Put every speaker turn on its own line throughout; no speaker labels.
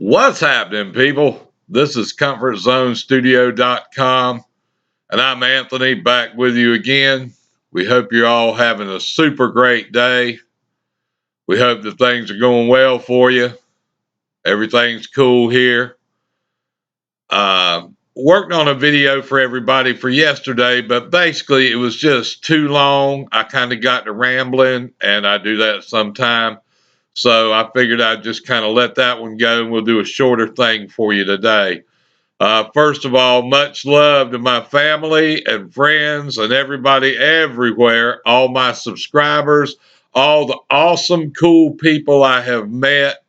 What's happening, people? This is Comfortzonestudio.com, and I'm Anthony back with you again. We hope you're all having a super great day. We hope that things are going well for you. Everything's cool here. Worked on a video for everybody for yesterday, but basically it was just too long. I kind of got to rambling, and I do that sometime. So I figured I'd just kind of let that one go, and we'll do a shorter thing for you today. First of all, much love to my family and friends and everybody everywhere, all my subscribers, all the awesome, cool people I have met,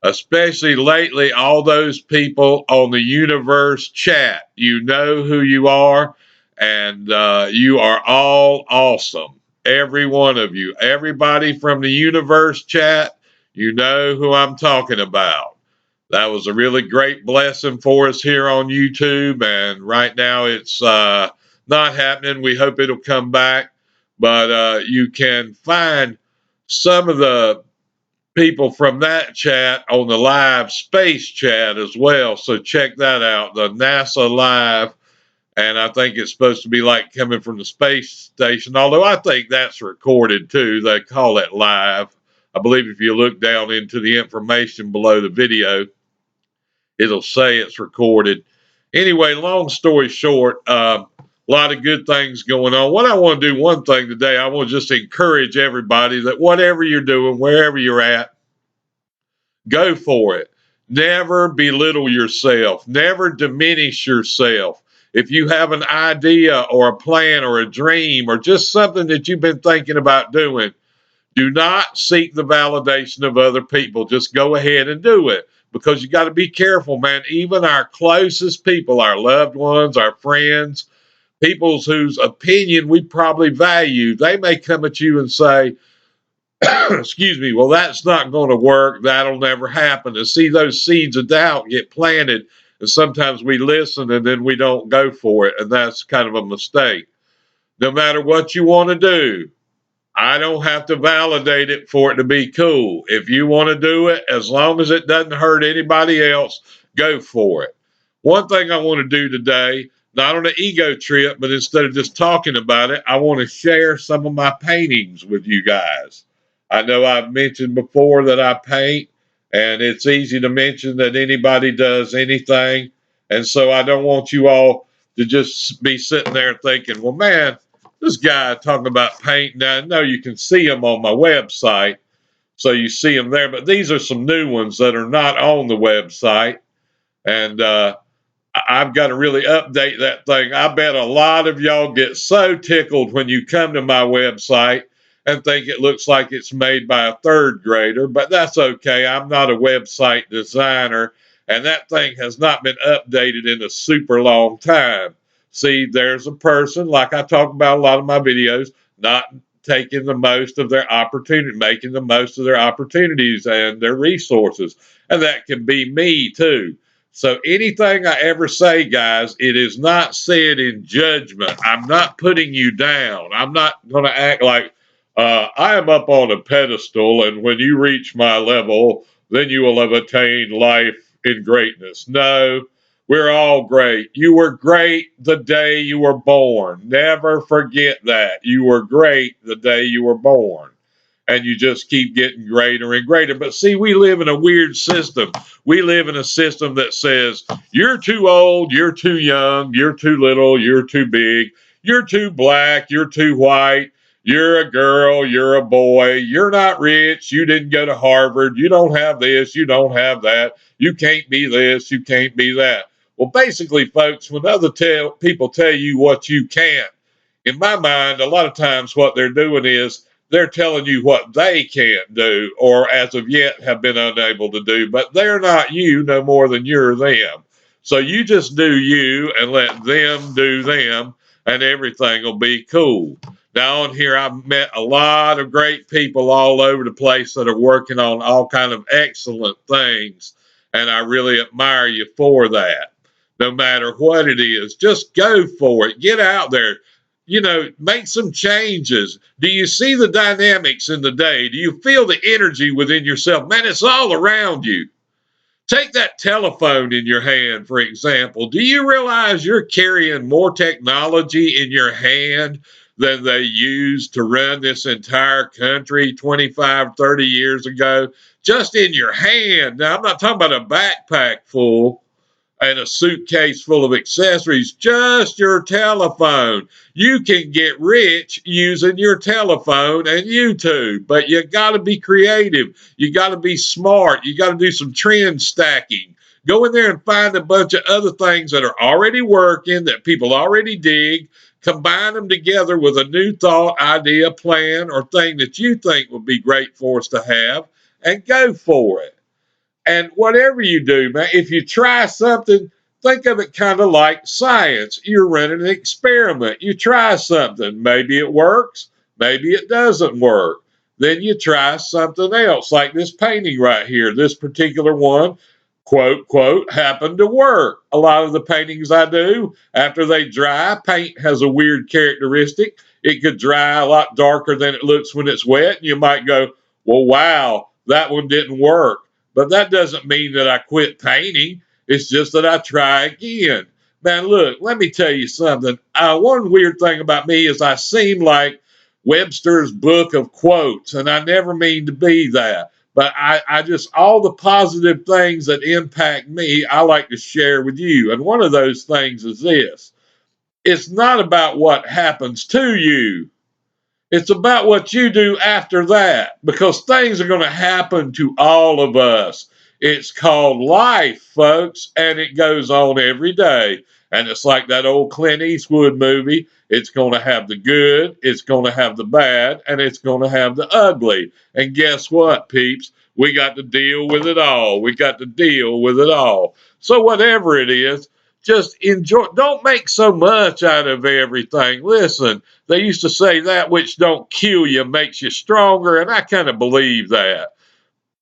especially lately, all those people on the universe chat. You know who you are, and you are all awesome. Every one of you, everybody from the universe chat, you know who I'm talking about. That was a really great blessing for us here on YouTube, and right now it's not happening. We hope it'll come back, but you can find some of the people from that chat on the live space chat as well. So check that out, the NASA live. And I think it's supposed to be like coming from the space station, although I think that's recorded too. They call it live. I believe if you look down into the information below the video, it'll say it's recorded. Anyway, long story short, a lot of good things going on. What I want to do, one thing today, I want to just encourage everybody that whatever you're doing, wherever you're at, go for it. Never belittle yourself. Never diminish yourself. If you have an idea or a plan or a dream or just something that you've been thinking about doing, do not seek the validation of other people. Just go ahead and do it, because you got to be careful, man. Even our closest people, our loved ones, our friends, people whose opinion we probably value, they may come at you and say, excuse me, well, that's not going to work. That'll never happen. And see, those seeds of doubt get planted, and sometimes we listen and then we don't go for it. And that's kind of a mistake. No matter what you want to do, I don't have to validate it for it to be cool. If you want to do it, as long as it doesn't hurt anybody else, go for it. One thing I want to do today, not on an ego trip, but instead of just talking about it, I want to share some of my paintings with you guys. I know I've mentioned before that I paint, and it's easy to mention that anybody does anything. And so I don't want you all to just be sitting there thinking, well, man, this guy talking about paint. Now, I know you can see them on my website, so you see them there, but these are some new ones that are not on the website, and I've got to really update that thing. I bet a lot of y'all get so tickled when you come to my website and think it looks like it's made by a third grader, but that's okay. I'm not a website designer, and that thing has not been updated in a super long time. See, there's a person, like I talk about a lot of my videos, not taking the most of their opportunity, making the most of their opportunities and their resources. And that can be me too. So anything I ever say, guys, it is not said in judgment. I'm not putting you down. I'm not going to act like I am up on a pedestal, and when you reach my level, then you will have attained life in greatness. No, we're all great. You were great the day you were born. Never forget that. You were great the day you were born. And you just keep getting greater and greater. But see, we live in a weird system. We live in a system that says, you're too old, you're too young, you're too little, you're too big, you're too black, you're too white, you're a girl, you're a boy, you're not rich, you didn't go to Harvard, you don't have this, you don't have that, you can't be this, you can't be that. Well, basically, folks, when other people tell you what you can't, in my mind, a lot of times what they're doing is they're telling you what they can't do, or as of yet have been unable to do, but they're not you no more than you're them. So you just do you and let them do them, and everything will be cool. Now on here, I've met a lot of great people all over the place that are working on all kind of excellent things, and I really admire you for that. No matter what it is, just go for it. Get out there. Make some changes. Do you see the dynamics in the day? Do you feel the energy within yourself? Man, it's all around you. Take that telephone in your hand, for example. Do you realize you're carrying more technology in your hand than they used to run this entire country 25, 30 years ago? Just in your hand. Now, I'm not talking about a backpack full and a suitcase full of accessories, just your telephone. You can get rich using your telephone and YouTube, but you got to be creative. You got to be smart. You got to do some trend stacking. Go in there and find a bunch of other things that are already working, that people already dig, combine them together with a new thought, idea, plan, or thing that you think would be great for us to have, and go for it. And whatever you do, man, if you try something, think of it kind of like science. You're running an experiment. You try something. Maybe it works. Maybe it doesn't work. Then you try something else, like this painting right here. This particular one, quote, quote, happened to work. A lot of the paintings I do, after they dry, paint has a weird characteristic. It could dry a lot darker than it looks when it's wet. And you might go, well, wow, that one didn't work. But that doesn't mean that I quit painting. It's just that I try again. Man, look, let me tell you something. One weird thing about me is I seem like Webster's book of quotes, and I never mean to be that. But I just, all the positive things that impact me, I like to share with you. And one of those things is this: it's not about what happens to you, it's about what you do after that, because things are going to happen to all of us. It's called life, folks, and it goes on every day. And it's like that old Clint Eastwood movie. It's going to have the good, it's going to have the bad, and it's going to have the ugly. And guess what, peeps? We got to deal with it all. We got to deal with it all. So, whatever it is, just enjoy. Don't make so much out of everything. Listen, they used to say that which don't kill you makes you stronger, and I kind of believe that.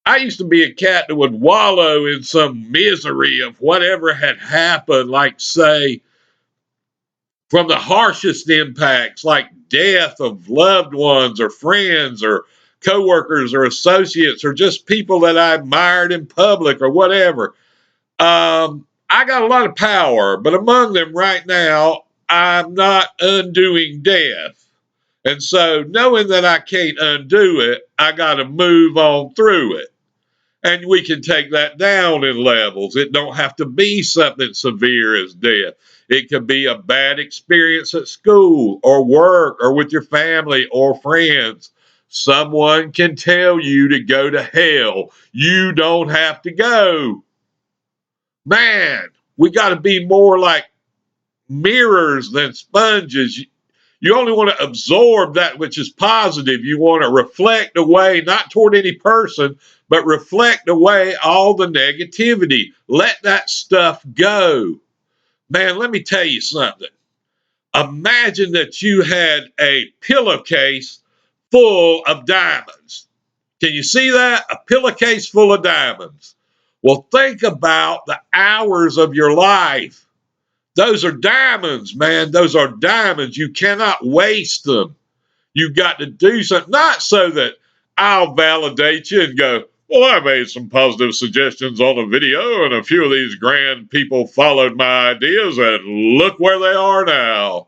I used to be a cat that would wallow in some misery of whatever had happened, like, say, from the harshest impacts, like death of loved ones or friends or coworkers or associates or just people that I admired in public or whatever. I got a lot of power, but among them right now, I'm not undoing death. And so, knowing that I can't undo it, I got to move on through it. And we can take that down in levels. It don't have to be something severe as death. It could be a bad experience at school or work or with your family or friends. Someone can tell you to go to hell. You don't have to go. Man, we got to be more like mirrors than sponges. You only want to absorb that which is positive. You want to reflect away, not toward any person, but reflect away all the negativity. Let that stuff go. Man, let me tell you something. Imagine that you had a pillowcase full of diamonds. Can you see that? A pillowcase full of diamonds. Well, think about the hours of your life. Those are diamonds, man. Those are diamonds. You cannot waste them. You've got to do something, not so that I'll validate you and go, well, I made some positive suggestions on a video, and a few of these grand people followed my ideas, and look where they are now.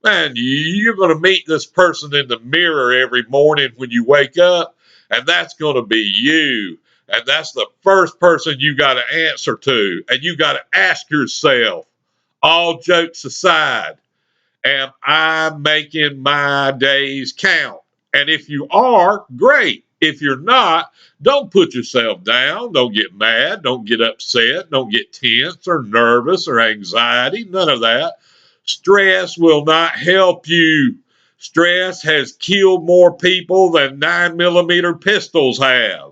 Man, you're going to meet this person in the mirror every morning when you wake up, and that's going to be you. And that's the first person you got to answer to. And you got to ask yourself, all jokes aside, am I making my days count? And if you are, great. If you're not, don't put yourself down. Don't get mad. Don't get upset. Don't get tense or nervous or anxiety. None of that. Stress will not help you. Stress has killed more people than 9mm pistols have.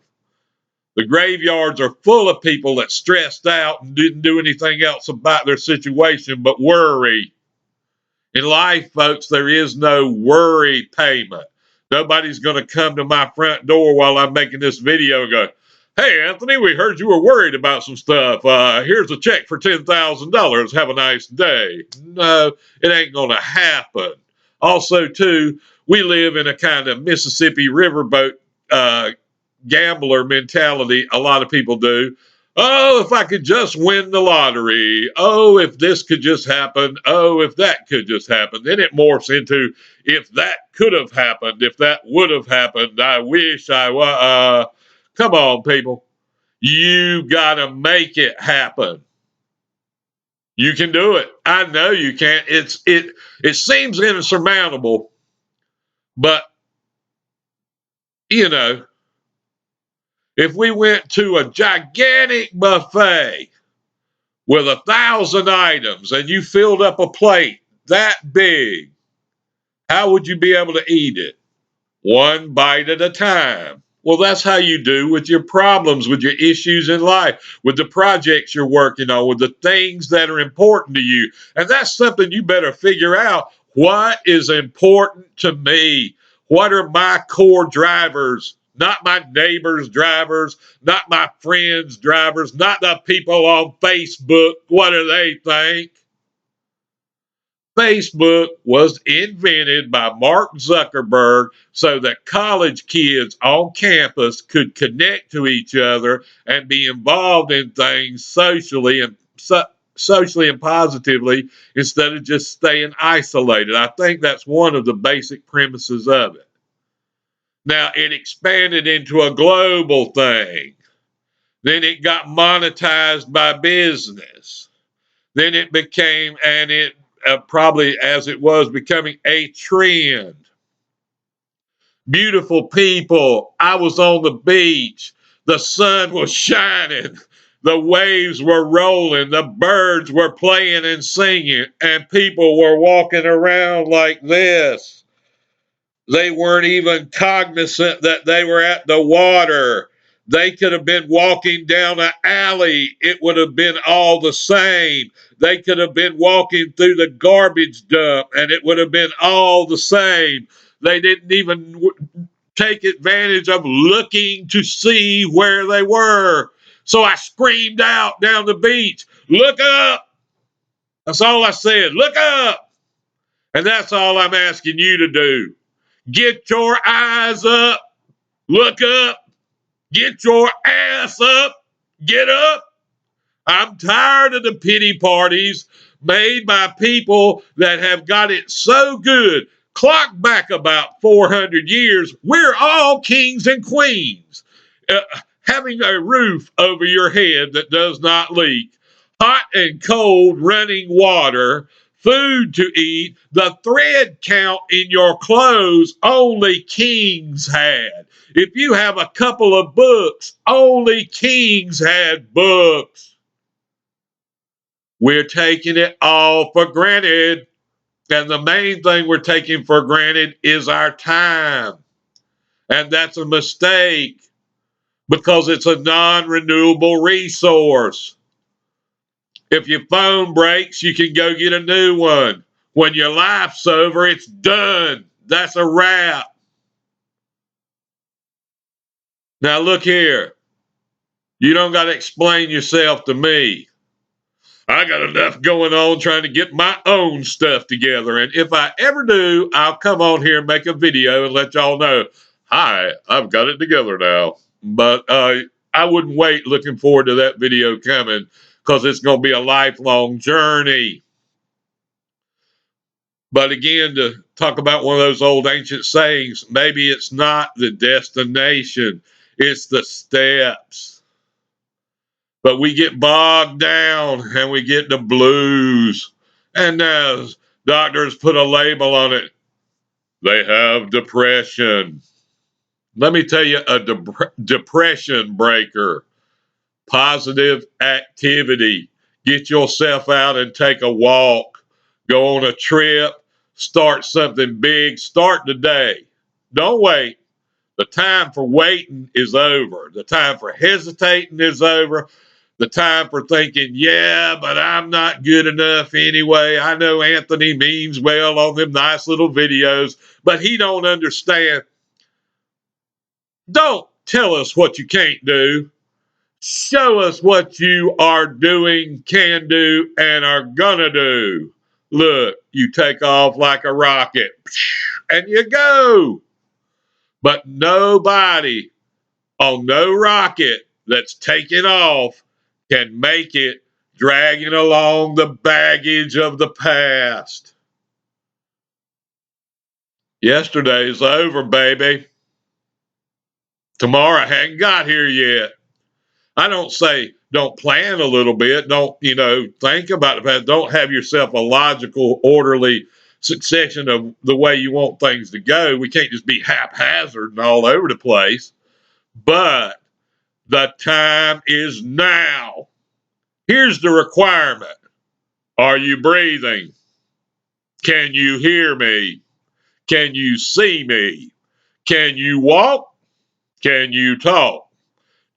The graveyards are full of people that stressed out and didn't do anything else about their situation but worry. In life, folks, there is no worry payment. Nobody's going to come to my front door while I'm making this video and go, hey, Anthony, we heard you were worried about some stuff. Here's a check for $10,000. Have a nice day. No, it ain't going to happen. Also, too, we live in a kind of Mississippi riverboat gambler mentality. A lot of people do. Oh, if I could just win the lottery. Oh, if this could just happen. Oh, if that could just happen. Then it morphs into if that could have happened, if that would have happened. I wish I was. Come on, people. You got to make it happen. You can do it. I know you can. It seems insurmountable, but you know, if we went to a gigantic buffet with 1,000 items and you filled up a plate that big, how would you be able to eat it? One bite at a time. Well, that's how you do with your problems, with your issues in life, with the projects you're working on, with the things that are important to you. And that's something you better figure out. What is important to me? What are my core drivers? Not my neighbors' drivers, not my friends' drivers, not the people on Facebook. What do they think? Facebook was invented by Mark Zuckerberg so that college kids on campus could connect to each other and be involved in things socially and positively instead of just staying isolated. I think that's one of the basic premises of it. Now it expanded into a global thing. Then it got monetized by business. Then it became, and it probably as it was becoming a trend. Beautiful people. I was on the beach. The sun was shining. The waves were rolling. The birds were playing and singing. And people were walking around like this. They weren't even cognizant that they were at the water. They could have been walking down an alley. It would have been all the same. They could have been walking through the garbage dump and it would have been all the same. They didn't even take advantage of looking to see where they were. So I screamed out down the beach, "Look up!" That's all I said. Look up. And that's all I'm asking you to do. Get your eyes up. Look up. Get your ass up. Get up. I'm tired of the pity parties made by people that have got it so good. Clock back about 400 years, we're all kings and queens. Uh, Having a roof over your head that does not leak, hot and cold running water, food to eat, the thread count in your clothes only kings had. If you have a couple of books, only kings had books. We're taking it all for granted. And the main thing we're taking for granted is our time. And that's a mistake because it's a non renewable resource. If your phone breaks, you can go get a new one. When your life's over, it's done. That's a wrap. Now, look here. You don't got to explain yourself to me. I got enough going on trying to get my own stuff together. And if I ever do, I'll come on here and make a video and let y'all know, hi, I've got it together now. But I wouldn't wait looking forward to that video coming because it's going to be a lifelong journey. But again, to talk about one of those old ancient sayings, maybe it's not the destination, it's the steps. But we get bogged down and we get the blues. And now doctors put a label on it. They have depression. Let me tell you a depression breaker. Positive activity. Get yourself out and take a walk. Go on a trip. Start something big. Start today. Don't wait. The time for waiting is over. The time for hesitating is over. The time for thinking, yeah, but I'm not good enough anyway. I know Anthony means well on them nice little videos, but he don't understand. Don't tell us what you can't do. Show us what you are doing, can do, and are gonna do. Look, you take off like a rocket, and you go. But nobody on no rocket that's taking off can make it dragging along the baggage of the past. Yesterday's over, baby. Tomorrow hadn't got here yet. I don't say don't plan a little bit. Don't, think about it. Don't have yourself a logical, orderly succession of the way you want things to go. We can't just be haphazard and all over the place. But the time is now. Here's the requirement. Are you breathing? Can you hear me? Can you see me? Can you walk? Can you talk?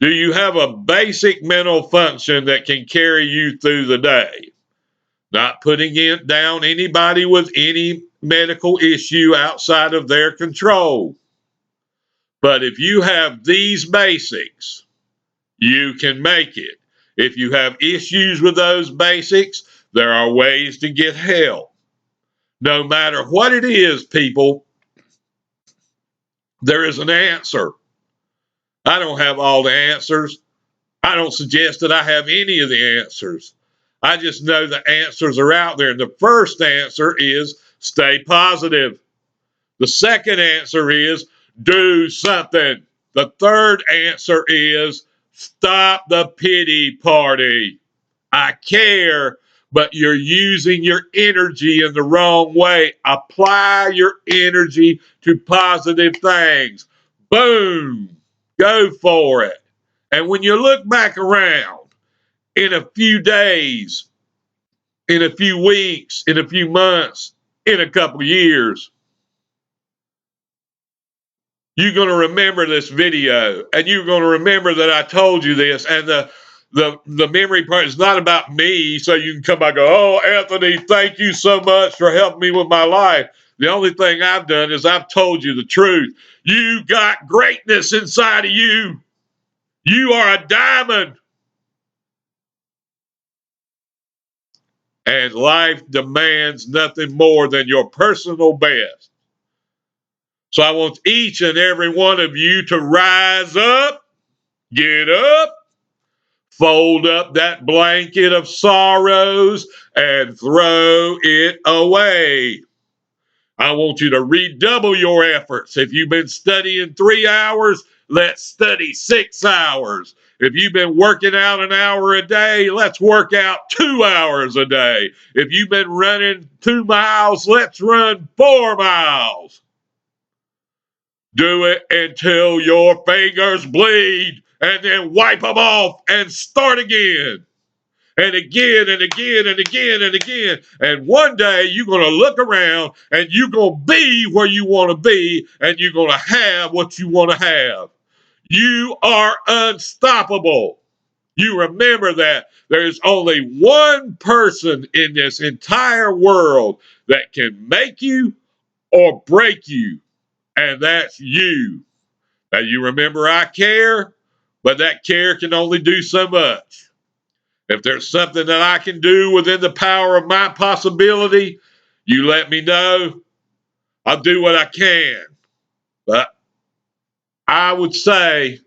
Do you have a basic mental function that can carry you through the day? Not putting down anybody with any medical issue outside of their control. But if you have these basics, you can make it. If you have issues with those basics, there are ways to get help. No matter what it is, people, there is an answer. I don't have all the answers. I don't suggest that I have any of the answers. I just know the answers are out there. And the first answer is stay positive. The second answer is do something. The third answer is stop the pity party. I care, but you're using your energy in the wrong way. Apply your energy to positive things. Boom. Go for it. And when you look back around in a few days, in a few weeks, in a few months, in a couple of years, you're going to remember this video, and you're going to remember that I told you this. And the memory part is not about me, so you can come back and go, oh, Anthony, thank you so much for helping me with my life. The only thing I've done is I've told you the truth. You got greatness inside of you. You are a diamond. And life demands nothing more than your personal best. So I want each and every one of you to rise up, get up, fold up that blanket of sorrows, and throw it away. I want you to redouble your efforts. If you've been studying 3 hours, let's study 6 hours. If you've been working out an hour a day, let's work out 2 hours a day. If you've been running 2 miles, let's run 4 miles. Do it until your fingers bleed, and then wipe them off and start again. And again and again and again and again. And one day you're going to look around and you're going to be where you want to be, and you're going to have what you want to have. You are unstoppable. You remember that there's only one person in this entire world that can make you or break you, and that's you. Now you remember I care, but that care can only do so much. If there's something that I can do within the power of my possibility, you let me know. I'll do what I can. But I would say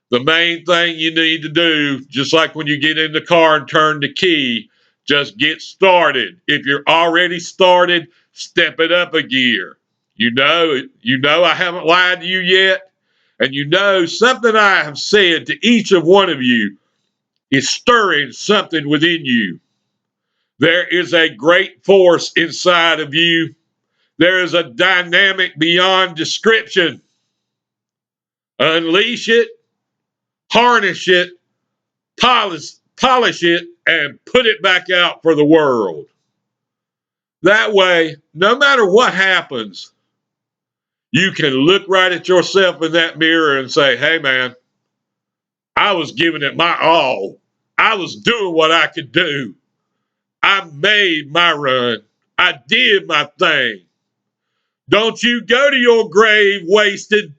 the main thing you need to do, just like when you get in the car and turn the key, just get started. If you're already started, step it up a gear. You know I haven't lied to you yet. And something I have said to each of one of you is stirring something within you. There is a great force inside of you. There is a dynamic beyond description. Unleash it, harness it, polish it, and put it back out for the world. That way, no matter what happens, you can look right at yourself in that mirror and say, hey, man, I was giving it my all. I was doing what I could do. I made my run. I did my thing. Don't you go to your grave wasted.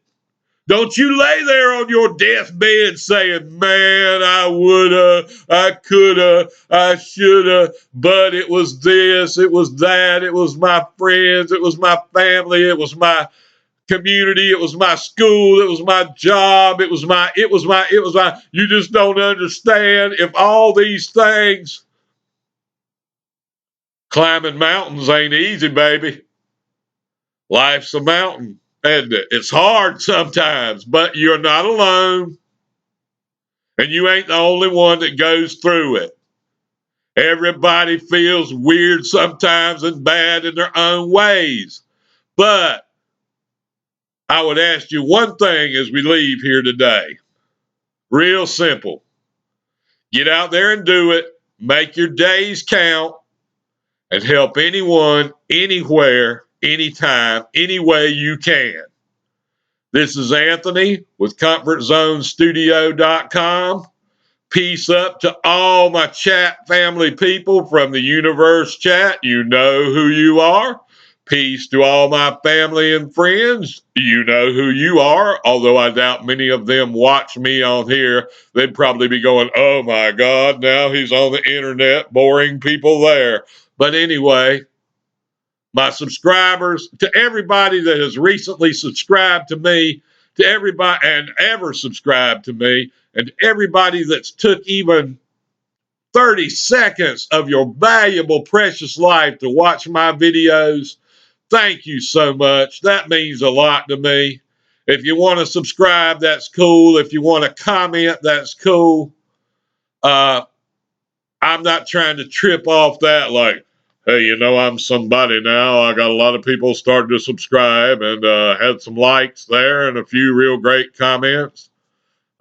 Don't you lay there on your deathbed saying, man, I woulda, I coulda, I shoulda, but it was this, it was that, it was my friends, it was my family, it was my community, it was my school, it was my job, it was my. You just don't understand. If all these things, climbing mountains ain't easy, baby. Life's a mountain, isn't it? It's hard sometimes, but you're not alone. And you ain't the only one that goes through it. Everybody feels weird sometimes and bad in their own ways. But I would ask you one thing as we leave here today. Real simple. Get out there and do it. Make your days count and help anyone, anywhere, anytime, any way you can. This is Anthony with Comfortzonestudio.com. Peace up to all my chat family people from the universe chat. You know who you are. Peace to all my family and friends. You know who you are, although I doubt many of them watch me on here. They'd probably be going, oh my God, now he's on the internet, boring people there. But anyway, my subscribers, to everybody that has recently subscribed to me, to everybody and ever subscribed to me, and everybody that's took even 30 seconds of your valuable, precious life to watch my videos, thank you so much. That means a lot to me. If you want to subscribe, that's cool. If you want to comment, that's cool. I'm not trying to trip off that like, hey, I'm somebody now. I got a lot of people starting to subscribe and had some likes there and a few real great comments.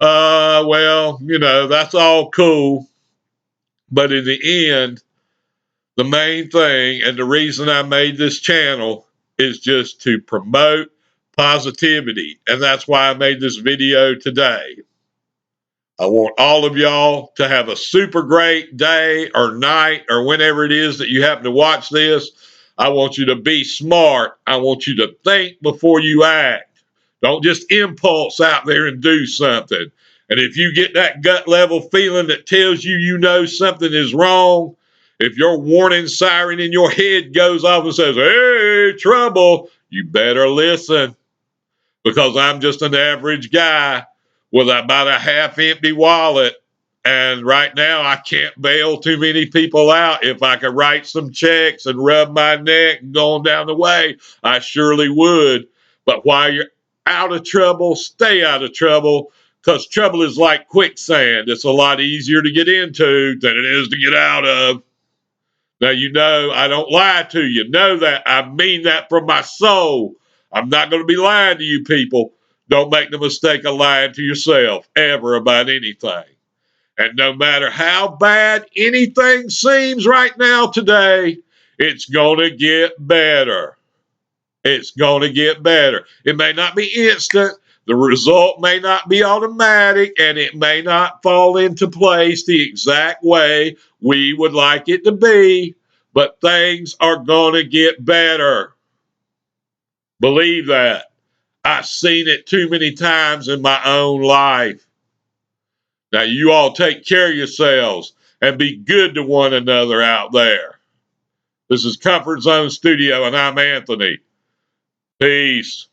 Well, that's all cool. But in the end, the main thing and the reason I made this channel is just to promote positivity. And that's why I made this video today. I want all of y'all to have a super great day or night or whenever it is that you happen to watch this. I want you to be smart. I want you to think before you act. Don't just impulse out there and do something. And if you get that gut level feeling that tells you something is wrong, if your warning siren in your head goes off and says, hey, trouble, you better listen, because I'm just an average guy with about a half empty wallet. And right now, I can't bail too many people out. If I could write some checks and rub my neck and go on down the way, I surely would. But while you're out of trouble, stay out of trouble, because trouble is like quicksand. It's a lot easier to get into than it is to get out of. Now, I don't lie to you. Know that. I mean that from my soul. I'm not going to be lying to you people. Don't make the mistake of lying to yourself ever about anything. And no matter how bad anything seems right now today, it's going to get better. It's going to get better. It may not be instant. The result may not be automatic, and it may not fall into place the exact way we would like it to be, but things are going to get better. Believe that. I've seen it too many times in my own life. Now, you all take care of yourselves and be good to one another out there. This is Comfort Zone Studio, and I'm Anthony. Peace.